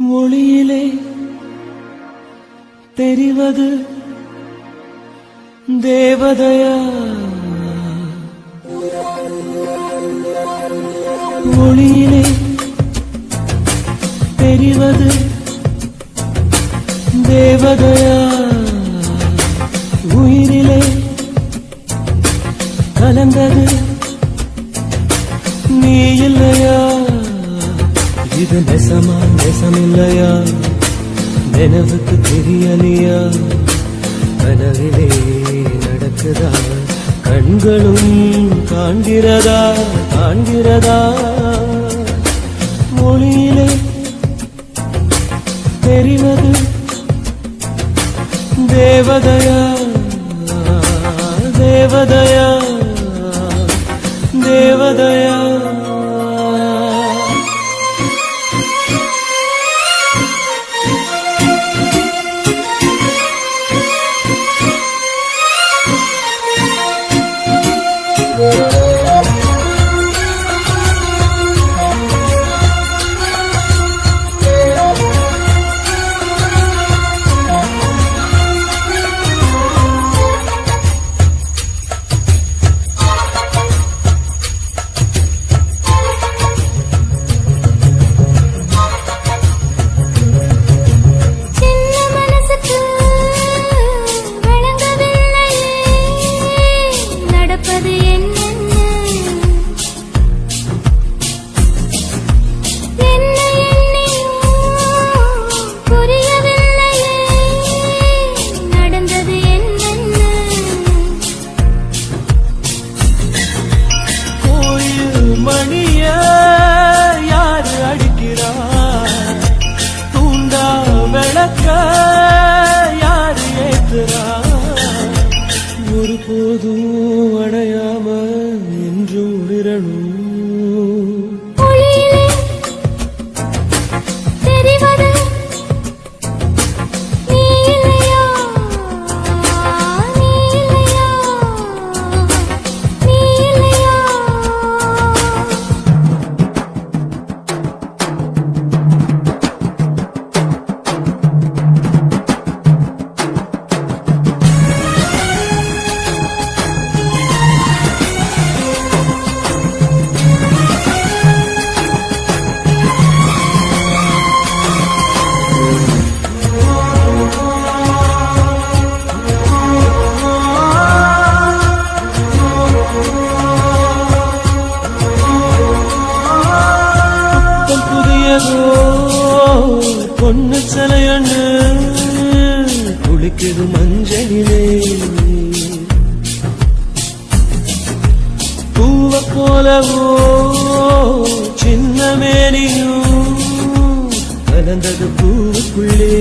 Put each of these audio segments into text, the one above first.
மொழியிலே தெரிவது தேவதையா, மொழியிலே தெரிவது தேவதையா, உயிரிலே கலந்தது நீ இல்லையா, இது நெசமா நெசமில்லையா, நினைவுக்கு தெரியலையா, கனவிலே நடக்குதா, கண்களும் காண்கிறதா காண்கிறதா, மொழியிலே தெரிவது தேவதையா தேவதையா தேவதையா. ஒருபோதும் அடையாம என்று உளிரணும், பொண்ணு சிலையண்ணு குளிக்குது மஞ்சளிலே, பூவ போலவோ சின்ன மேனியும் கலந்தது பூவுக்குள்ளே,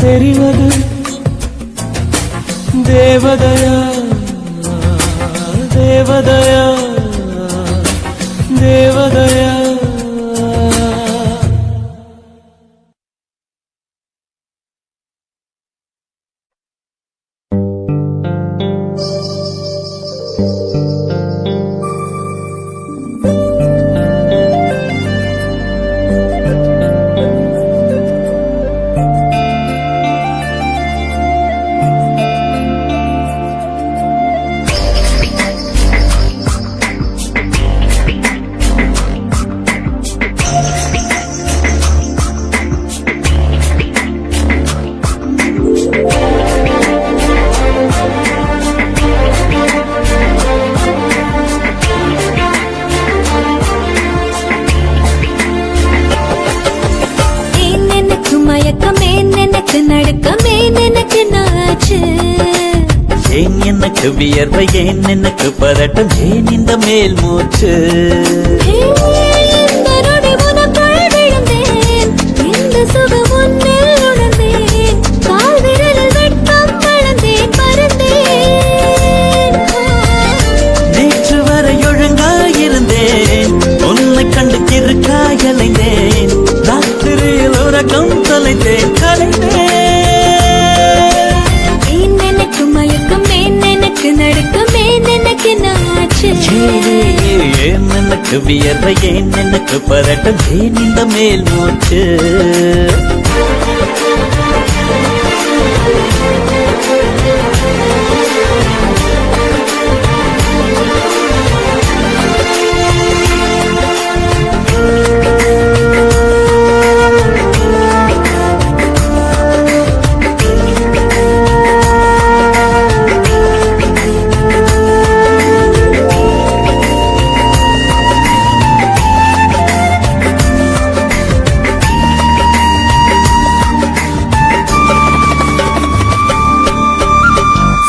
தெரிவது தேவதையா தேவதையா தேவதையா. எனக்கு வியர்வை ஏன் எனக்கு பதட்டம் ஏன் இந்த மேல் மூச்சு இந்த நொடி உனக்குள் விழுந்தேன் இந்த சுகம் உன்னில் உணர்ந்தேன் கால் விரலில் வெட்கம் வளர்ந்தேன் மறந்தேன் நேற்று வரை ஒழுங்காயிருந்தேன் உன்னை கண்டு கிறுக்காய் அலைந்தேன் ராத்திரியில் உறக்கம் தொலைந்தேன் கலைந்தேன் ஏன் எனக்கு மயக்கம் ஏன் எனக்கு நடுக்கம் ஏன் எனக்கு நாச்சு ஏன் எனக்கு வியர்வை ஏன் எனக்கு பதட்டம் ஏன் இந்த மேல் மூச்சு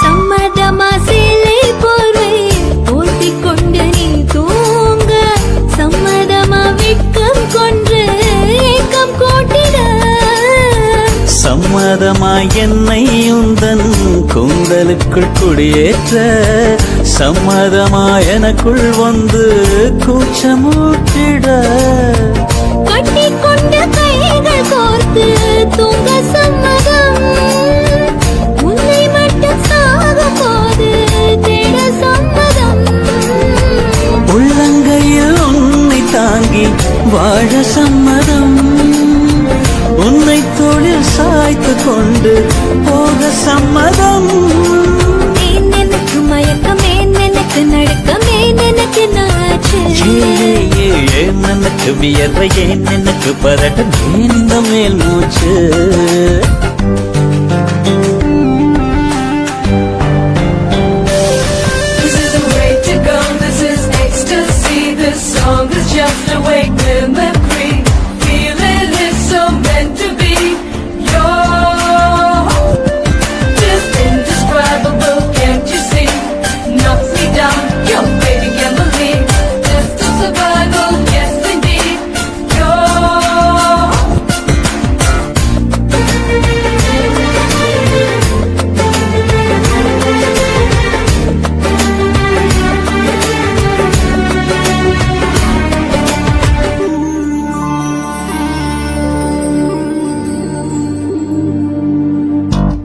சம்மதமா சேலை போர்வை போர்த்திக் கொண்டு நீ தூங்க சம்மதமா வெட்கம் கொன்று ஏக்கம் கூட்டிட சம்மதமாய் என்னை உந்தன் கூந்தலுக்குள் குடியேற்ற சம்மதமாய் எனக்குள் வந்து கூச்சமூட்டிட கட்டிக் கொண்ட கைகள் கோர்த்து தூங்க சம்மதம் உன்னை மட்டும் சாக போது தேட சம்மதம் உள்ளங்கையில் உன்னை தாங்கி வாழ சம்மதம் உன்னை தோளில் சாய்த்து கொண்டு போக சம்மதம் ஏன் எனக்கு மயக்கம் ஏன் எனக்கு நடுக்கம் ஏன் எனக்கு நாச்சு ஏன் எனக்கு வியர்வை ஏன் எனக்கு பதட்டம் ஏன் இந்த மேல் மூச்சு This is the way to go, this is ecstasy. This song is just a wake mimicry. Feeling is so meant to be. You're just indescribable, can't you see? Knocks me down, you're baby Emily. Just a survival, yes indeed. You're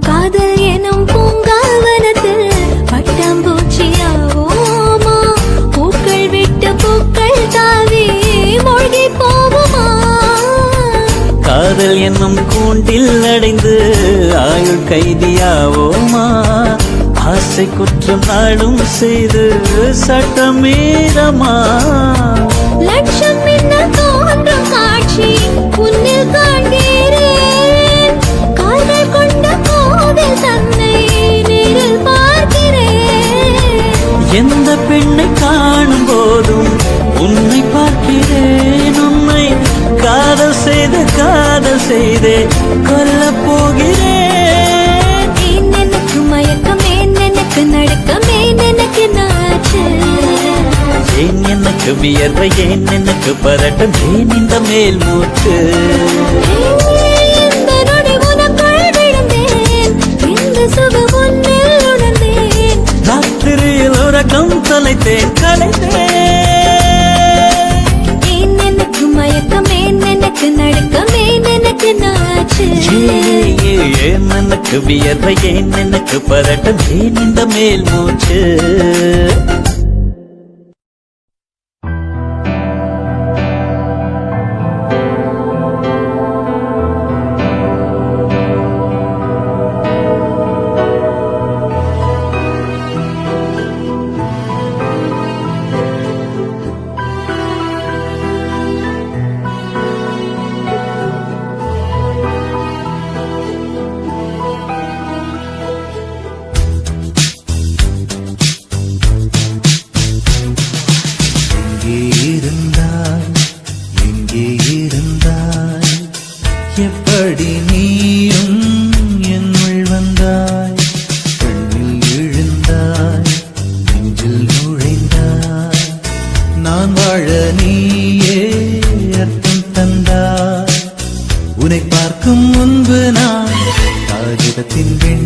காதல் எனும் பூங்காவனத்தில் பட்டாம்பூச்சியாவோமா பூக்கள் விட்டு பூக்கள் தாவி மூழ்கி போகுமா காதல் என்னும் கூண்டில் அடைந்து ஆயுள் கைதியாவோமா ஆசை குற்றம் நாடும் செய்து சட்டமீறமா லட்சம் மின்னல் தோன்றும் காட்சி உன்னில் காண்கிறேன் கால்கள் கொண்ட கோவில் தன்னை நேரில் பார்க்கிறேன் எந்த பெண்ணை காணும் போதும் உன்னை பார்க்கிறேன் உன்னை காதல் செய்தே கொல்லப் போகிறேன் ஏன் எனக்கு மயக்கம் ஏன் எனக்கு நடுக்கம் ஏன் எனக்கு நாச்சு ஏன் எனக்கு வியர்வை ஏன் எனக்கு பதட்டம் ஏன் இந்த மேல் மூச்சு இந்த நொடி உனக்குள் விழுந்தேன் இந்த சுகம் உன்னில் உணர்ந்தேன் ராத்திரியில் உறக்கம் தொலைத்தேன் கலைந்தேன் ஏன் எனக்கு மயக்கம் ஏன் எனக்கு நடுக்கம் ஏன் எனக்கு நாச்சு ஏன் எனக்கு வியர்வை ஏன் எனக்கு பதட்டம் ஏன் இந்த மேல் மூச்சு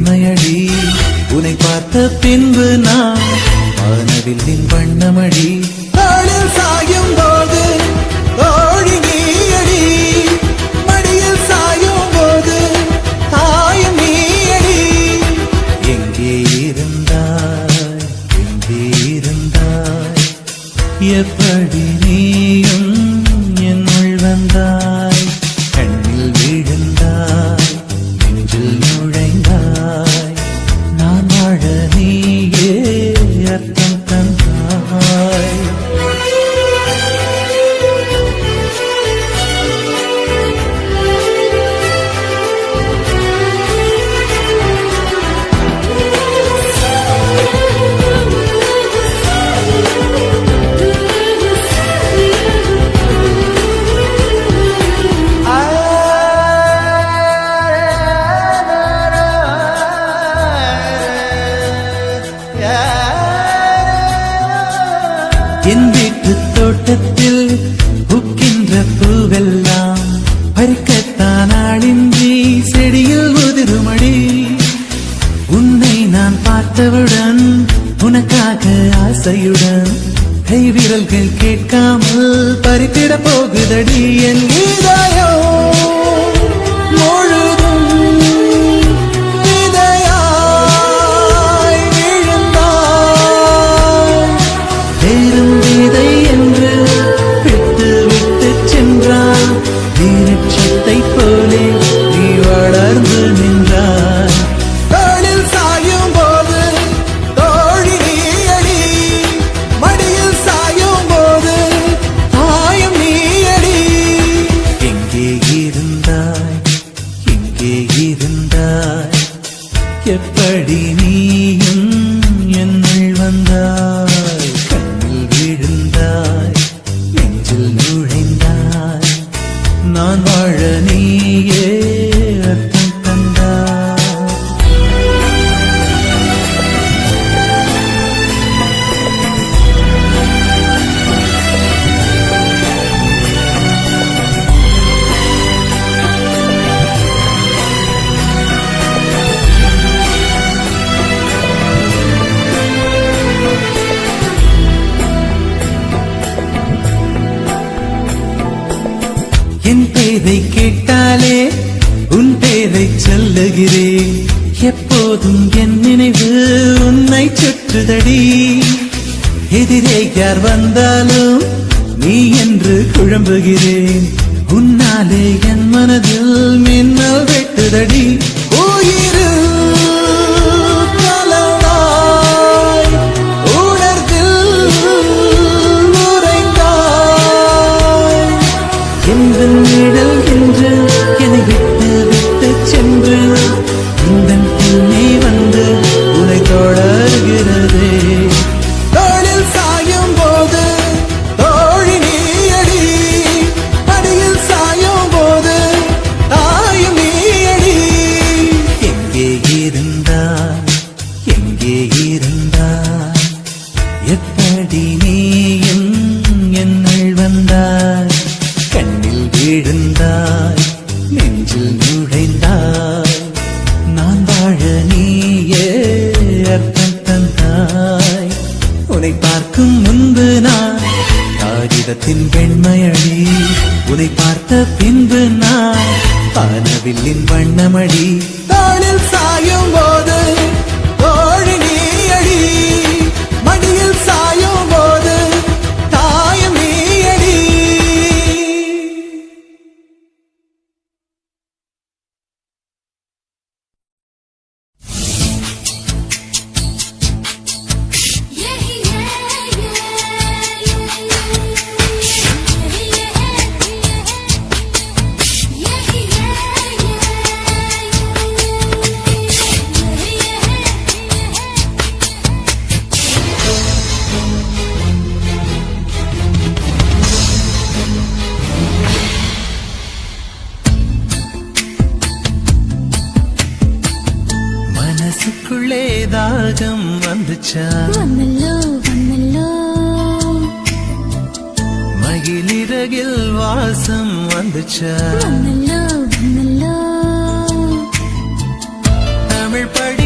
பெண்மையடி உன்னை பார்த்த பின்பு நான் வானவில்லின் வண்ணமடி தாளில் சாயும் போது தோழி நீயடி மடியில் சாயும் போது தாயும் நீயடி எங்கே இருந்தாய் எங்கே இருந்தாய் எப்படி நீயும் என்னுள் வந்தாய் கண்ணில் விழுந்தாய் நெஞ்சில் நுழைந்தாய் நான் வாழ நீயே அர்த்தம் தந்தாய் என் வீட்டு தோட்டத்தில் பூக்கின்ற பூவெல்லாம் பறிக்கத்தான் ஆளின்றி செடியில் உதிருமடி உன்னை நான் பார்த்தவுடன் உனக்காக ஆசையுடன் கைவிரல்கள் கேட்காமல் பறித்திட போகுதடி என் இதயம் முழுதும் விதையாய் விழுந்தாய் வேறும் விதை என்று விட்டு விட்டு சென்றாய் வீரட்சத்தை போலே நீ வளர்ந்து நின்றாய் தாளில் சாயும் போது தோழி நீயடி மடியில் சாயும் போது தாயும் நீயடி எங்கே இருந்தாய் எங்கே இருந்தாய் எப்படி நீயும் என்னுள் வந்தாய் கண்ணில் விழுந்தாய் நெஞ்சில் நுழைந்தாய் நான் வாழ நீயே அர்த்தம் தந்தாய் என் பேரை கேட்டாலே உன் பேரை சொல்லுகிறேன் எப்போதும் என் நினைவு உன்னை சுற்றுதடி எதிரே யார் வந்தாலும் நீ என்று குழம்புகிறேன் உன்னாலே என் மனதில் மின்னல் வெட்டுதடி உயிரில் கலந்தாய் உணர்வில் உறைந்தாய் எந்த நிழல் என்று என்னை விட்டு விட்டு சென்று இந்த பின்னே வந்து உன்னை தொடர்கிறதே தோளில் சாயும் போது தோழி நீயடி மடியில் சாயும் போது தாயும் நீயடி எங்கே இருந்தாய் எங்கே இருந்தாய் எப்படி நீயும் என்னுள் வந்தாய் கண்ணில் விழுந்தாய் நெஞ்சில் நுழைந்தாய் நான் வாழ நீயே அர்த்தம் தந்தாய் உன்னை பார்க்கும் முன்பு நான் காகிதத்தின் வெண்மையடி உன்னை பார்த்த பின்பு நான் வானவில்லின் வண்ணமடி தாளில் சாயும் போது தோழி நீயடி மடியில் சாயும் போது தாயும் நீயடி மனசுக்குள்ளே தாகம் வந்துச்சா வந்தல்லோ வந்தல்லோ மகிழிறகில் வாசம் வந்துச்சா வந்தல்லோ வந்தல்லோ தமிழ் படி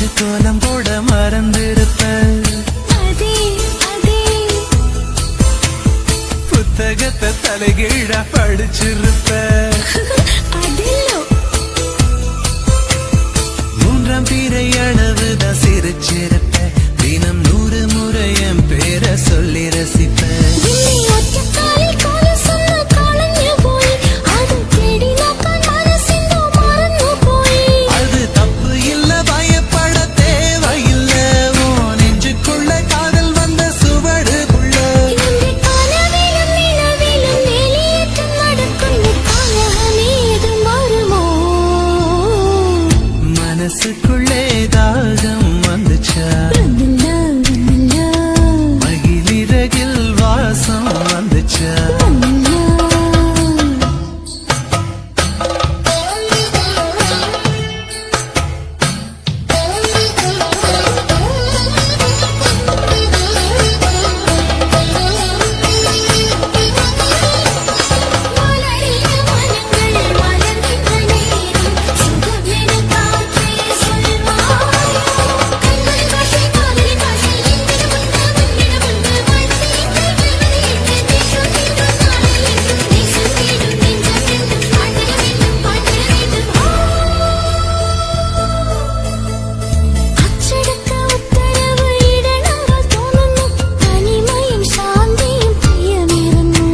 வச்சு கோலம் போட மறந்திருப்ப அதே அதே புத்தகத்தை தலைகீழ படிச்சிருப்ப அதிலோ மூன்றாம் பிறை அளவுதான் சிரிச்சிருப்ப தினம் 100 முறை என் பேரை சொல்லி ரசிப்ப விண்ணை ஒற்ற காலில் காலம் சொன்ன காலஞ்சு போய் அது தேடி நோக்கான் மனசிந்தோ மறந்து போய் அது தப்பு இல்ல பயப்பட தேவையில்ல உன் நெஞ்சுக்குள்ள காதல் வந்த சுவடுக்குள்ள இந்த காலவிலும் நிலவிலும் வெளியேற்றம் நடக்கும் காலமே இது மாறுமோ மனசுக்குள்ளே தாகம் வந்துச்சா ரந்தலா ரந்தலா மகிழிறகில் வாசம் வந்துச்சா அச்சடக்க உத்தரவு இடனங்கள் தோணுന്നു தனிமையும் சாந்தியும் பிரியமிருന്നു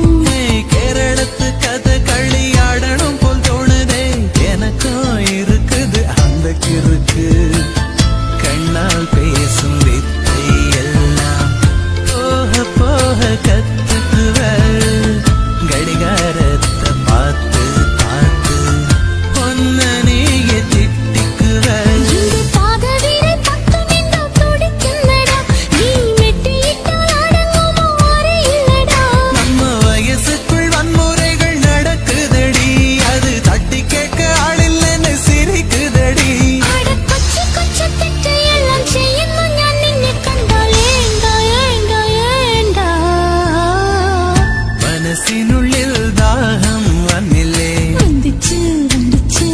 கேரளத்து கதை களியாடணும் போல் தோணுதே எனக்கும் இருக்குது அந்த கிறுக்கு கண்ணால் பேசும் வித்தை எல்லாம் போக போக கத்துக்குவ கடிகாரத்தை பார்த்து பார்த்து பொன்ன நீய திட்டிக்குவ இந்த பாதவீரை பக்கம் எங்கோ துடிக்குன்னடா நீ மெட்டியிட்டால் அடங்குமோ வரை இல்லடா நம்ம வயசுக்குள் வன்முறைகள் நடக்குதடி அது தட்டி கேட்க ஆளில்லைன்னு சிரிக்குதடி அட கொச்சு கொச்சு திட்டு எல்லாம் ചെയ്യുന്നു ഞാൻ നിന്നെ കണ്ടാൽ ഏണ്ടാ ഏണ്ടാ ഏണ്ടാ മനസ്സിനുള്ളിൽ ദാഹം വന്നില്ലേ വന്നിച്ച് വന്നിച്ച്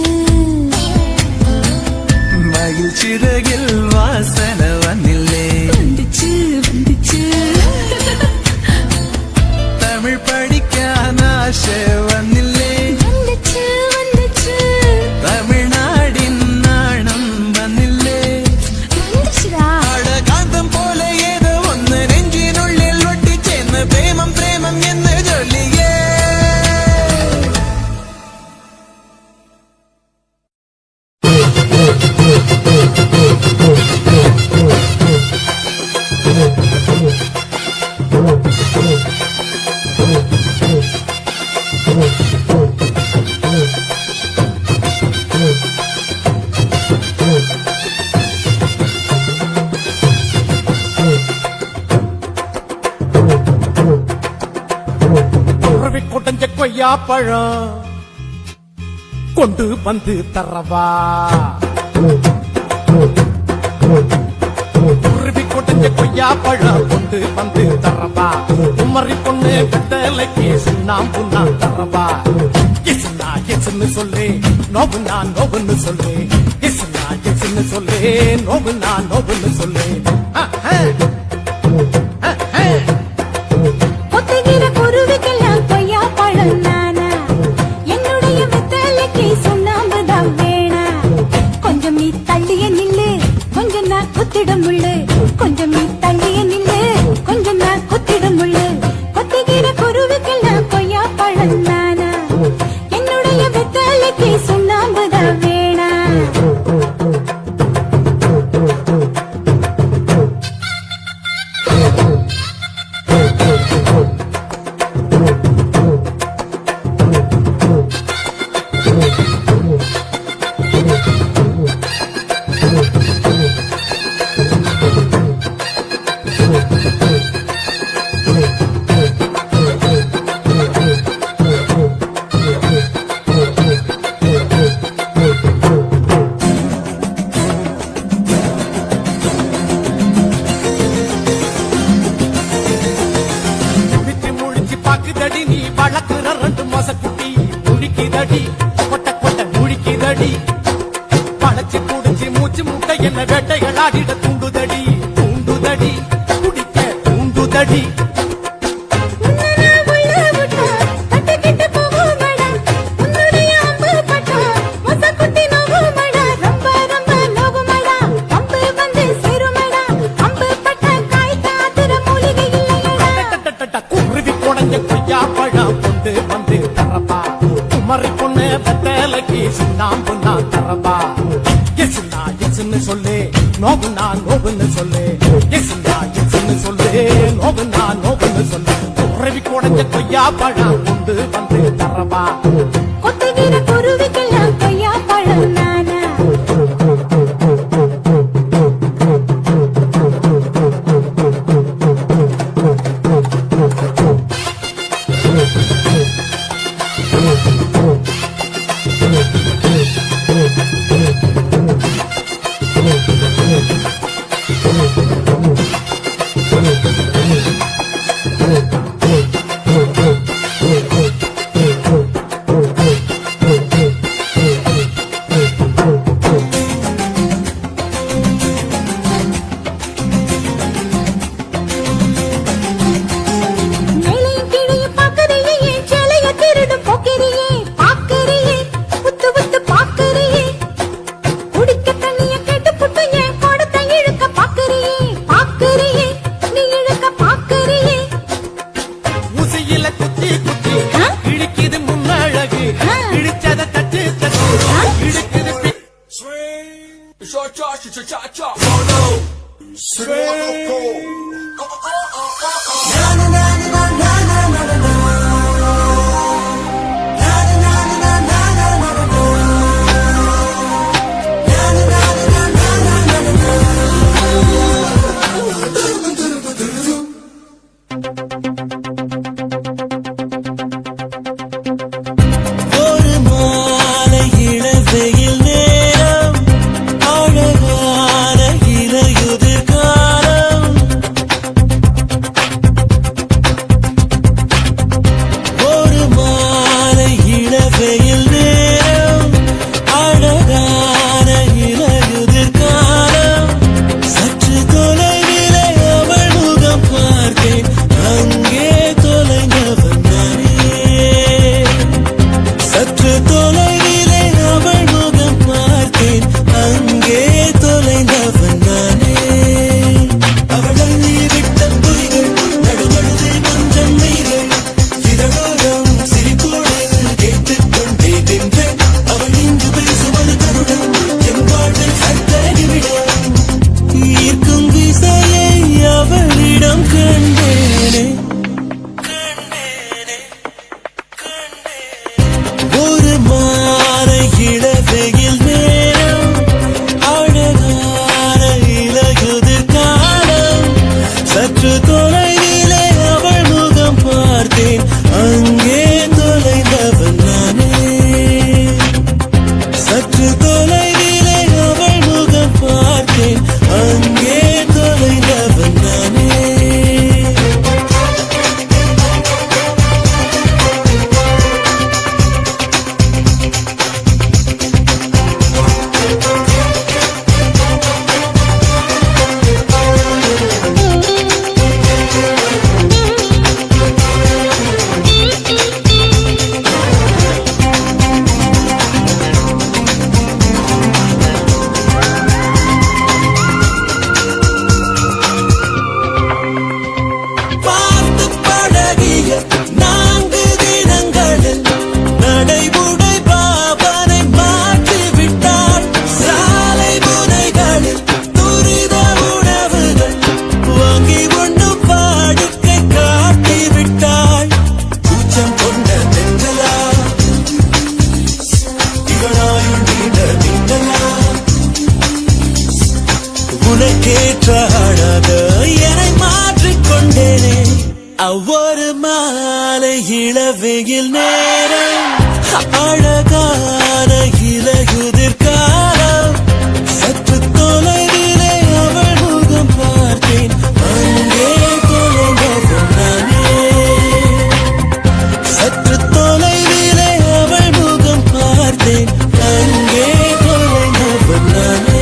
മയിൽ ചിറകിൽ വാസന വന്നില്ലേ വന്നിച്ച് വന്നിച്ച് തമിഴ് പഠിക്കാൻ ആശ വന്നില്ലേ വന്നിച്ച് വന്നിച്ച് തമിഴ്നാടിൻ നാണം വന്നില്ലേ വന്നിச்சுடா അടകാന്തം പോലെ ഏതോ ഒന്ന് നെഞ്ചിനുള്ളിൽ ഒട്ടിച്ചേർന്ന് പ്രേമം പ്രേമം എന്ന് ചൊല്ലിയേ உறவி கொடைஞ்ச கொய்யா பழம் கொண்டு வந்து தரவா உருவி கொடைஞ்ச கொய்யா பழம் கொண்டு வந்து தரவா உமரி பொண்ணு வெத்தலைக்கு சுண்ணாம்பு நான் தரவா எஸ்னா எஸ்ன்னு சொல்லு நோவுனா நோவுன்னு சொல்லு எஸ்னா எஸ்ன்னு சொல்லு நோவுனா நோவுன்னு சொல்லு ஒத்துகிற குருவிக்கெல்லாம் கொய்யா பழம் நானா என்னுடைய வெத்தலைக்கு சுண்ணாம்புதான் வேணா கொஞ்சம் நீ தள்ளிய நில்லு கொஞ்சம் நான் குத்திடும் முள்ளு கொஞ்சம் நீ தள்ளிய நில்லு கொஞ்சம் நான் குத்திடும் முள்ளு ஒத்துகிற குருவிக்கெல்லாம் கொய்யா பழம் நானா என்னுடைய வெத்தலைக்கு சுண்ணாம்புதான் வேணா என்ன உன்னை வேட்டைகளாடிட தூண்டுதடி தூண்டுதடி குடிக்க தூண்டுதடி குருவி குடஞ்ச கொய்யா பழம் கொண்டு வந்து தரப்பா குமரி பொண்ணு வெத்தலைக்கு சுண்ணாம்பு நான் தரப்பா எசுனா எசுன்னு சொல்லு நோவுனா நோவுன்னு சொல்லு எசுனா எசுன்னு சொல்லு நோவுனா நோவுன்னு சொல்லு குருவி குடஞ்ச கொய்யா பழம் கொண்டு வந்து தரப்பா கொத்துகிற குருவிக்கெல்லாம் கொய்யா பழம் நானா ஒவ்வொரு மாலை இளவெயில் நேரம் அழகான இலையுதிர் காலம் சற்று தொலைவிலே அவள் முகம் பார்த்தேன் அங்கே தொலைந்தவன் நானே சற்று தொலைவிலே அவள் முகம் பார்த்தேன் அங்கே தொலைந்தவன் நானே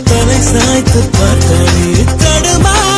தலை சாய்த்து பார்த்தாலே தடுமாறி